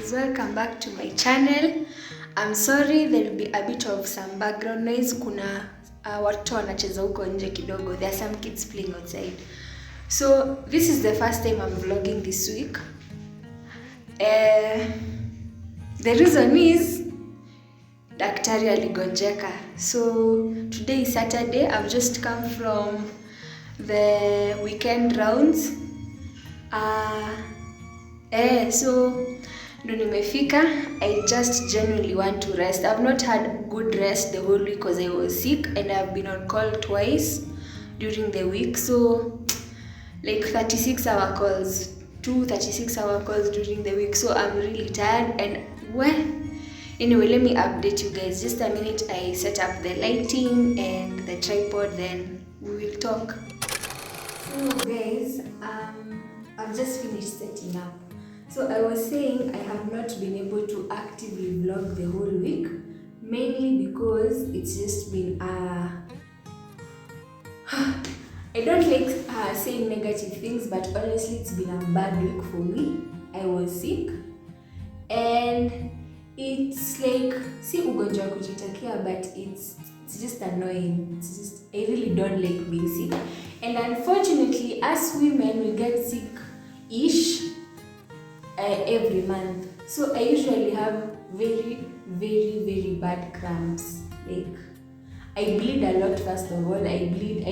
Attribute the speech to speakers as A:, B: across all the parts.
A: guys, welcome back to my channel. I'm sorry there will be a bit of some background noise. Kuna watoto wanacheza huko nje kidogo. There are some kids playing outside. So this is the first time I'm vlogging this week. The reason is daktari aligonjeka. So today is Saturday. I've just come from the weekend rounds. So ndo nimefika. I just genuinely want to rest. I've not had good rest the whole week because I was sick and I've been on call twice during the week. So like 36-hour calls, 2 36-hour calls during the week. So I'm really tired and anyway, let me update you guys. Just a minute, I set up the lighting and the tripod, then we will talk. So guys, I've just finished setting up. So I was saying I have not been able to actively vlog the whole week, mainly because it's just been I don't like saying negative things, but honestly it's been a bad week for me. I was sick and it's like, si ugonjwa kujitakia, but it's just annoying. It's just, I really don't like being sick. And unfortunately, as women, we get sick-ish every month. So I usually have very, very, very bad cramps. Like, I bleed a lot. First of all, I bleed. I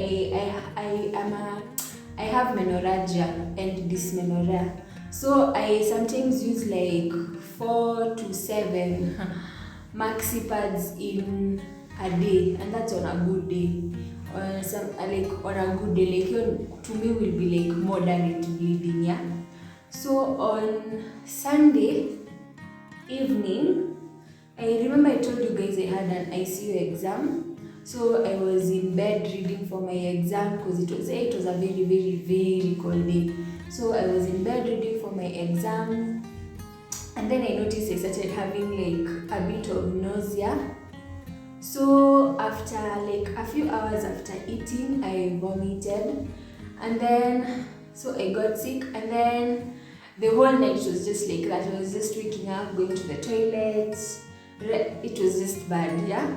A: have menorrhagia and dysmenorrhea. So I sometimes use like 4 to 7 maxi pads in a day, and that's on a good day. On a good day, like to me will be like moderate bleeding, yeah. So on Sunday evening, I remember I told you guys I had an ICU exam. So I was in bed reading for my exam because it was a very, very, very cold day. So I was in bed reading for my exam, and then I noticed I started having like a bit of nausea. So after like a few hours after eating, I vomited, and then so I got sick, and then the whole night was just like that. I was just waking up, going to the toilet. It was just bad, yeah.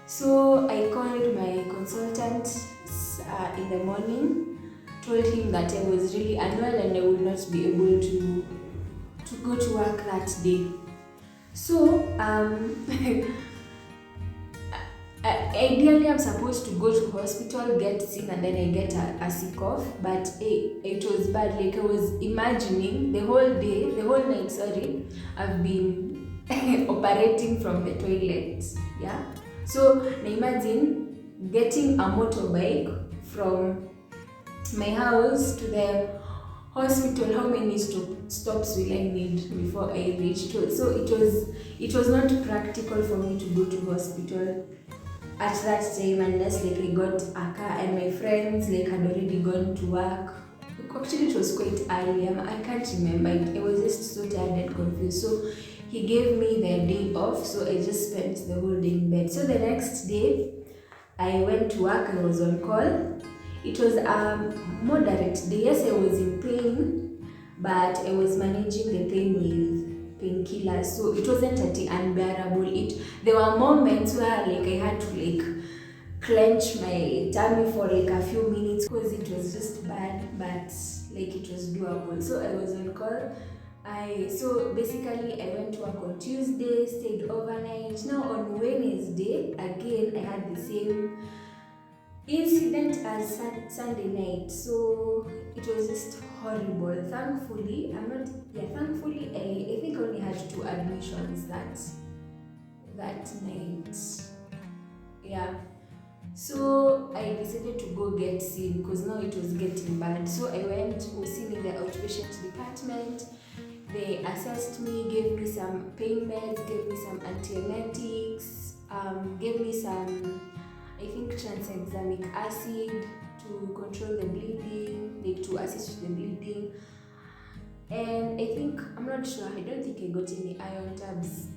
A: So I called my consultant in the morning, told him that I was really unwell and I would not be able to go to work that day. So ideally I'm supposed to go to hospital, get seen, and then I get a sick off, but it was bad. Like I was imagining the whole night, I've been operating from the toilet, yeah. So now imagine getting a motorbike from my house to the hospital. How many stops will I need before I reach? So it was not practical for me to go to hospital at that time, unless like I got a car and my friends like had already gone to work. Actually, it was quite early. I can't remember. I was just so tired and confused. So he gave me the day off. So I just spent the whole day in bed. So the next day, I went to work. I was on call. It was a moderate day. Yes, I was in pain, but I was managing the pain with painkillers. So it wasn't unbearable. There were moments where like I had to like clench my tummy for like a few minutes because it was just bad, but like it was doable. So I was on call. So basically I went to work on Tuesday, stayed overnight. Now on Wednesday again I had the same incident as Sunday night. So it was just horrible. Thankfully I think I only had 2 admissions that night. Yeah. So I decided to go get seen because now it was getting bad. So I was seen in the outpatient department. They assessed me, gave me some pain meds, gave me some antiemetics, gave me some, I think, tranexamic acid to control the bleeding, like to assist with the bleeding. And I think, I'm not sure, I don't think I got any iron tabs.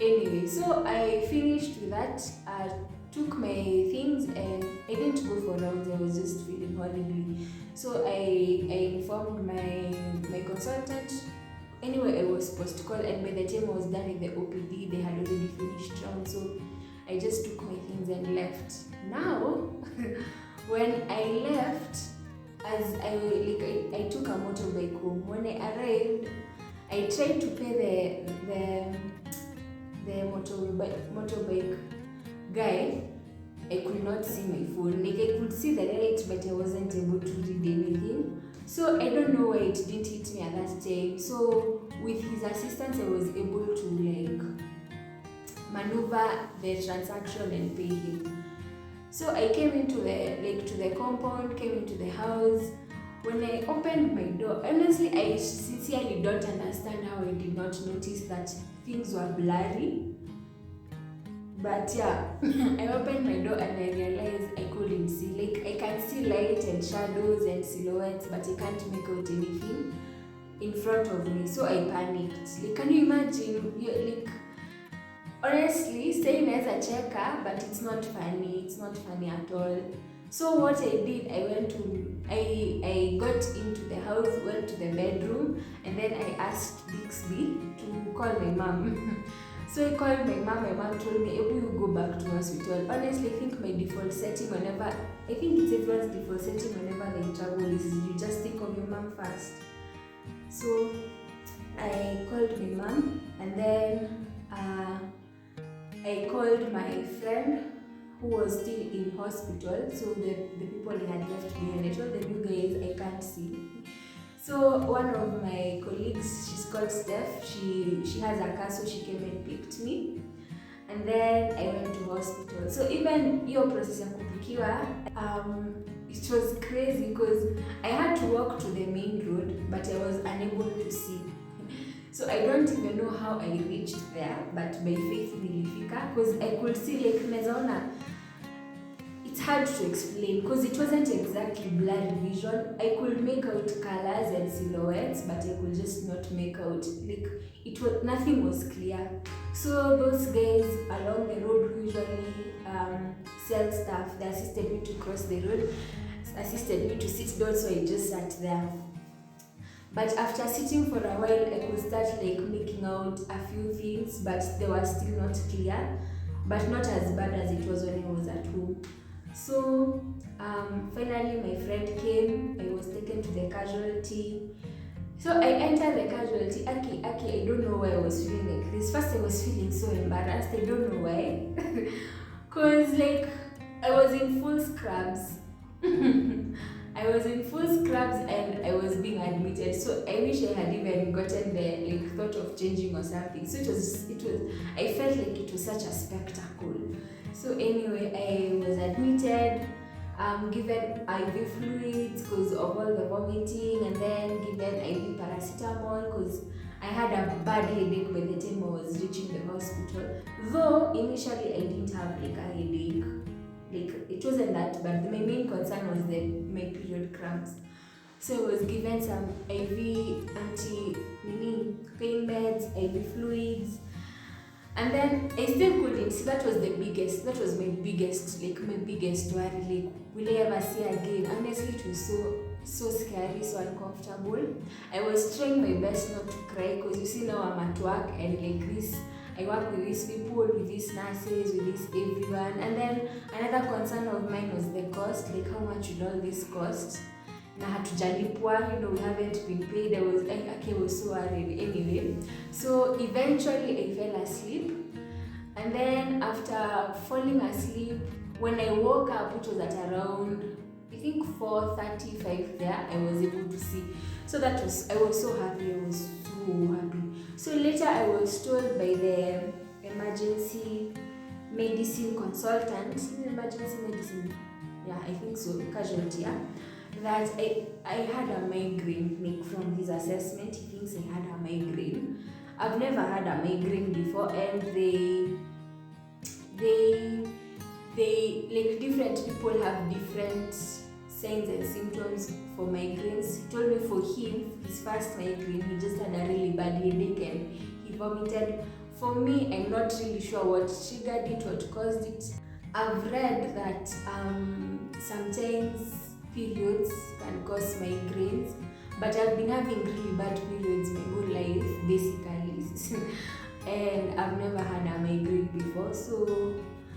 A: Anyway, so I finished with that. I took my things and I didn't go for rounds. I was just feeling horribly. So I informed my consultant. Anyway, supposed to call, and by the time I was done with the OPD, they had already finished round, so I just took my things and left. Now, when I left, as I took a motorbike home. When I arrived, I tried to pay the motorbike guy. I could not see my phone. Like, I could see the light, but I wasn't able to read anything. So I don't know why it didn't hit me at that time. So with his assistance, I was able to like maneuver the transaction and pay him. So I came into the compound, came into the house. When I opened my door, honestly, I sincerely don't understand how I did not notice that things were blurry. But yeah, I opened my door and I realized I couldn't see. Like, I can see light and shadows and silhouettes, but I can't make out anything in front of me. So I panicked. Like, can you imagine? Like, honestly, saying as a checker, but it's not funny. It's not funny at all. So what I did, I got into the house, went to the bedroom, and then I asked Bixby to call my mom. So I called my mom told me, "If you go back to hospital." Honestly, I think my default setting I think it's everyone's default setting whenever they travel is you just think of your mom first. So I called my mom, and then I called my friend who was still in hospital, so the people I had left behind. I told them, "You guys, I can't see." So one of my colleagues, she's called Steph, she has a car, so she came and picked me. And then I went to hospital. So even your process ya kupikiwa, it was crazy because I had to walk to the main road, but I was unable to see. So I don't even know how I reached there, but by faith nilifika, because I could see like nazaona. It's hard to explain because it wasn't exactly blurry vision. I could make out colors and silhouettes, but I could just not make out, like, nothing was clear. So those guys along the road who usually sell stuff, they assisted me to cross the road, assisted me to sit down, so I just sat there. But after sitting for a while, I could start like making out a few things, but they were still not clear, but not as bad as it was when I was at home. So finally my friend came. I was taken to the casualty. So I entered the casualty. Aki, I don't know why I was feeling like this. First I was feeling so embarrassed. I don't know why. Cause like I was in full scrubs. I was in full scrubs and I was being admitted. So I wish I had even gotten the like thought of changing or something. So it was I felt like it was such a spectacle. So anyway, I was admitted, given IV fluids because of all the vomiting, and then given IV paracetamol because I had a bad headache by the time I was reaching the hospital. Though initially I didn't have like a headache, like it wasn't that bad. My main concern was my period cramps. So I was given some IV pain meds, IV fluids. And then I still couldn't see. That was my biggest worry. Like, will I ever see again? Honestly, it was so scary, so uncomfortable. I was trying my best not to cry because you see now I'm at work and like this, I work with these people, with these nurses, with this everyone. And then another concern of mine was the cost, like how much would all this cost? Na hatujalipwa, we haven't been paid. I was so worried. Anyway, so eventually I fell asleep, and then after falling asleep, when I woke up, it was at around I think 4:35 there, I was able to see. So I was so happy. So later I was told by the emergency medicine consultant, I think so, casualty, that I had a migraine. Like, from his assessment, he thinks I had a migraine. I've never had a migraine before, and they like different people have different signs and symptoms for migraines. He told me for him, his first migraine, he just had a really bad headache and he vomited. For me, I'm not really sure what triggered it, what caused it. I've read that sometimes periods can cause migraines, but I've been having really bad periods my whole life, basically. and I've never had a migraine before, so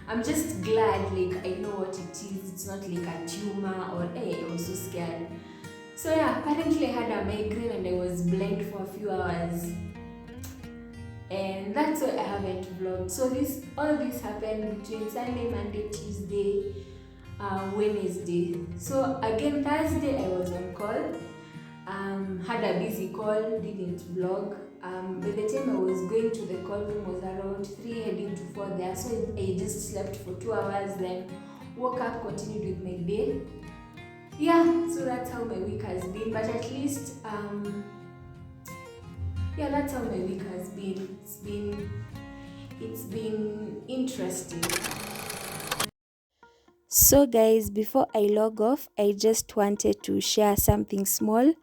A: I'm just glad like I know what it is. It's not like a tumor or hey, I was so scared. So yeah, apparently I had a migraine and I was blind for a few hours. And that's why I haven't vlogged. So all this happened between Sunday, Monday, Tuesday, Wednesday. So again Thursday I was on call. Had a busy call, didn't vlog. By the time I was going to the call room was around 3 heading to 4 there. So I just slept for 2 hours, then woke up, continued with my day. Yeah, so that's how my week has been. But at least that's how my week has been. It's been interesting.
B: So guys, before I log off, I just wanted to share something small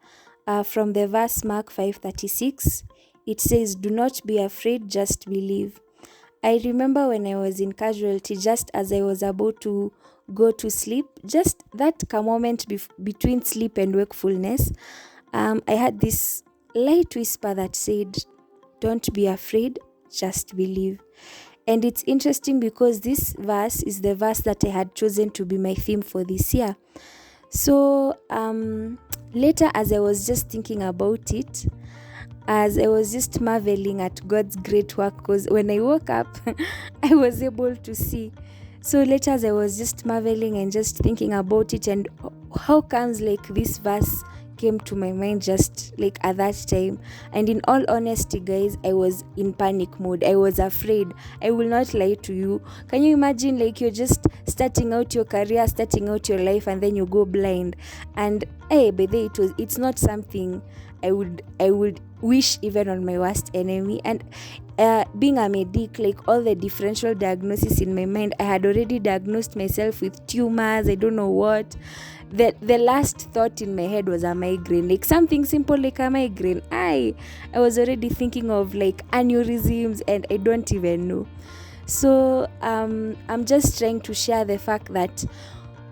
B: from the verse Mark 5:36. It says, "Do not be afraid, just believe." I remember when I was in casualty, just as I was about to go to sleep, just that moment between sleep and wakefulness, I had this light whisper that said, "Don't be afraid, just believe." And it's interesting because this verse is the verse that I had chosen to be my theme for this year. So later, as I was just thinking about it, as I was just marveling at God's great work, because when I woke up, I was able to see. So later, as I was just marveling and just thinking about it, and how comes like this verse came to my mind just like at that time. And in all honesty guys, I was in panic mode. I was afraid. I will not lie to you. Can you imagine like you're just starting out your career, starting out your life, and then you go blind? And hey, by the way, it's not something I would wish even on my worst enemy. And being a medic, like all the differential diagnosis in my mind, I had already diagnosed myself with tumors, I don't know what. The last thought in my head was a migraine, like something simple like a migraine. I was already thinking of like aneurysms and I don't even know. So I'm just trying to share the fact that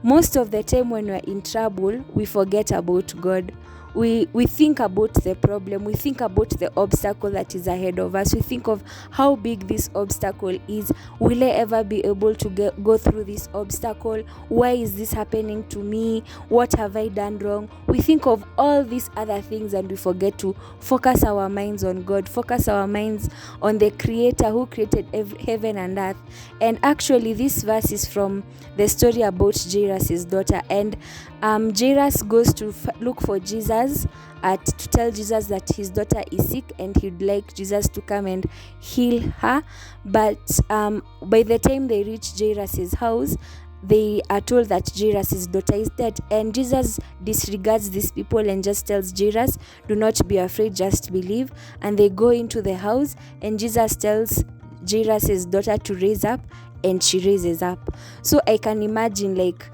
B: most of the time when we're in trouble, we forget about God. We think about the problem, we think about the obstacle that is ahead of us, we think of how big this obstacle is. Will I ever be able to go through this obstacle? Why is this happening to me? What have I done wrong? We think of all these other things and we forget to focus our minds on God, focus our minds on the Creator who created heaven and earth. And actually this verse is from the story about Jairus' daughter, and Jairus goes to look for Jesus to tell Jesus that his daughter is sick and he'd like Jesus to come and heal her. But by the time they reach Jairus' house, they are told that Jairus' daughter is dead, and Jesus disregards these people and just tells Jairus, "Do not be afraid, just believe." And they go into the house and Jesus tells Jairus' daughter to raise up, and she raises up. So I can imagine like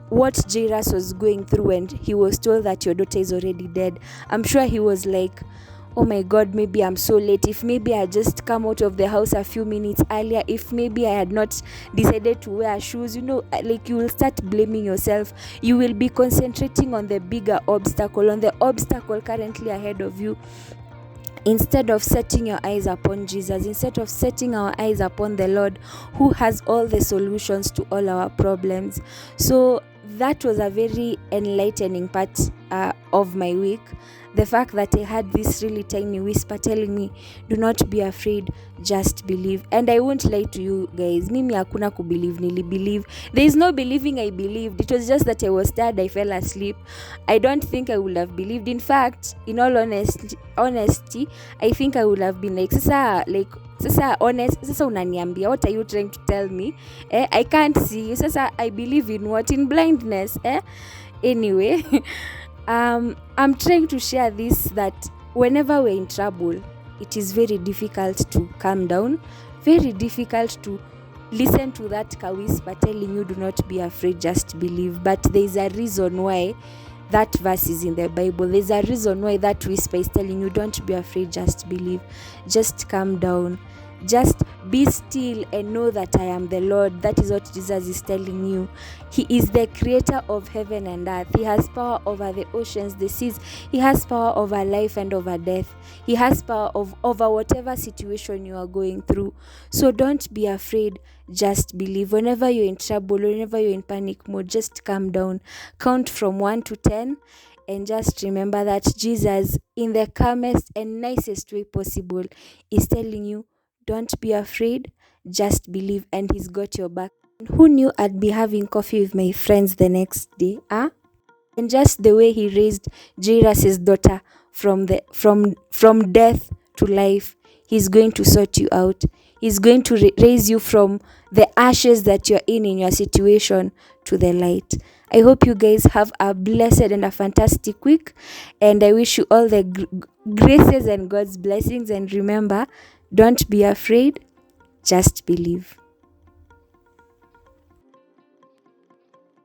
B: what Jairus was going through when he was told that your daughter is already dead. I'm sure he was like, oh my God, maybe I'm so late. If maybe I had just come out of the house a few minutes earlier, if maybe I had not decided to wear shoes, like you will start blaming yourself. You will be concentrating on the bigger obstacle, on the obstacle currently ahead of you, instead of setting your eyes upon Jesus, instead of setting our eyes upon the Lord who has all the solutions to all our problems. So that was a very enlightening part of my week. The fact that I had this really tiny whisper telling me, do not be afraid, just believe. And I won't lie to you guys, mimi hakuna kubelieve, nilibelieve. There is no believing I believed. It was just that I was tired, I fell asleep. I don't think I would have believed. In fact, in all honesty, I think I would have been like, sasa unaniambia, what are you trying to tell me? I can't see. Sasa I believe in what? In blindness. Anyway, I'm trying to share this, that whenever we're in trouble, it is very difficult to calm down, very difficult to listen to that whisper telling you, do not be afraid, just believe. But there's a reason why that verse is in the Bible. There's a reason why that whisper is telling you, don't be afraid, just believe. Just calm down. Just be still and know that I am the Lord. That is what Jesus is telling you. He is the creator of heaven and earth. He has power over the oceans, the seas. He has power over life and over death. He has power over whatever situation you are going through. So don't be afraid. Just believe. Whenever you're in trouble, whenever you're in panic mode, just calm down. Count from 1 to 10. And just remember that Jesus, in the calmest and nicest way possible, is telling you, don't be afraid, just believe, and He's got your back. Who knew I'd be having coffee with my friends the next day? And just the way He raised Jairus' daughter from death to life, He's going to sort you out. He's going to raise you from the ashes that you're in your situation to the light. I hope you guys have a blessed and a fantastic week, and I wish you all the graces and God's blessings. And remember, don't be afraid, just believe.